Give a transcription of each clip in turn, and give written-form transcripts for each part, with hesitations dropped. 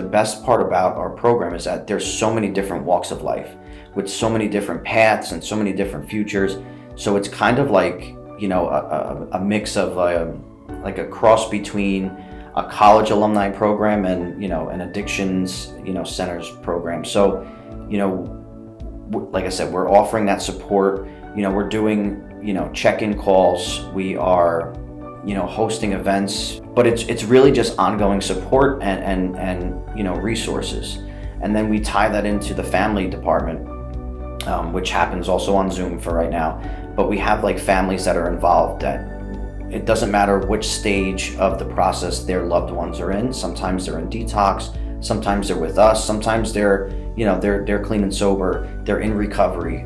the best part about our program is that there's so many different walks of life with so many different paths and so many different futures. So it's kind of like, a mix of like a cross between a college alumni program and, an addictions, centers program. So, like I said, we're offering that support. We're doing, check-in calls. We are, hosting events, but it's really just ongoing support and resources. And then we tie that into the family department, which happens also on Zoom for right now. But we have like families that are involved that it doesn't matter which stage of the process their loved ones are in. Sometimes they're in detox, sometimes they're with us, sometimes they're clean and sober, they're in recovery,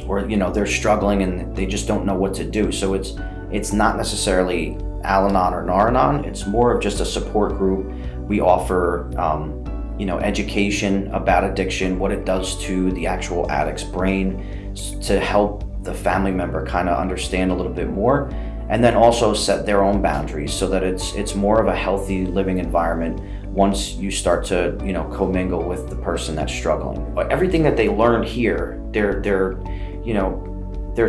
or they're struggling and they just don't know what to do. So it's not necessarily Al-Anon or Nar-Anon. It's more of just a support group. We offer education about addiction, what it does to the actual addict's brain, to help the family member kind of understand a little bit more, and then also set their own boundaries so that it's more of a healthy living environment once you start to commingle with the person that's struggling. But everything that they learned here, they're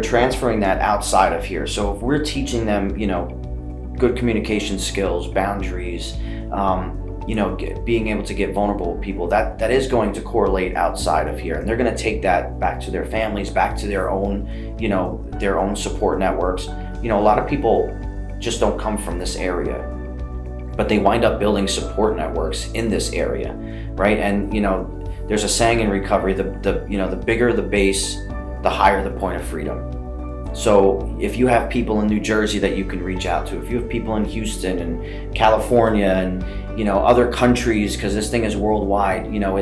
transferring that outside of here. So if we're teaching them good communication skills, boundaries, being able to get vulnerable with people, that is going to correlate outside of here, and they're going to take that back to their families, back to their own support networks. A lot of people just don't come from this area, but they wind up building support networks in this area, right? And there's a saying in recovery: the bigger the base, the higher the point of freedom. So if you have people in New Jersey that you can reach out to, if you have people in Houston and California and other countries, because this thing is worldwide, you're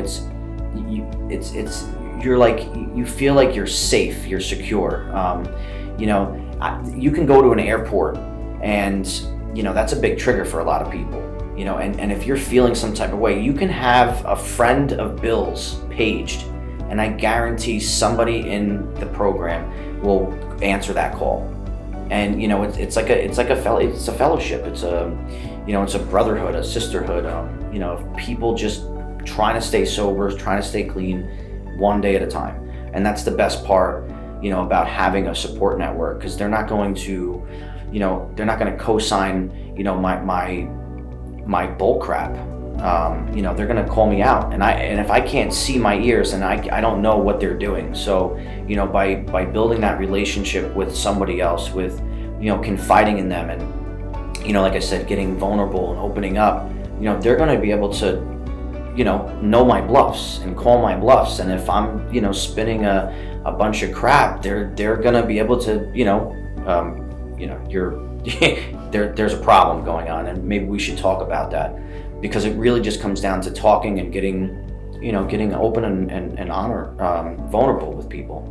like, you feel like you're safe, you're secure. You can go to an airport and that's a big trigger for a lot of people. And if you're feeling some type of way, you can have a friend of Bill's paged, and I guarantee somebody in the program will answer that call. And it's a fellowship. It's a brotherhood, a sisterhood. Of people just trying to stay sober, trying to stay clean, one day at a time. And that's the best part, about having a support network, because they're not going to co-sign, my bull crap. They're going to call me out, and if I can't see my ears, then I don't know what they're doing. So, by building that relationship with somebody else, with, confiding in them, and, like I said, getting vulnerable and opening up, they're going to be able to, know my bluffs and call my bluffs. And if I'm, spinning a bunch of crap, they're going to be able to, there's a problem going on, and maybe we should talk about that. Because it really just comes down to talking and getting open and vulnerable with people.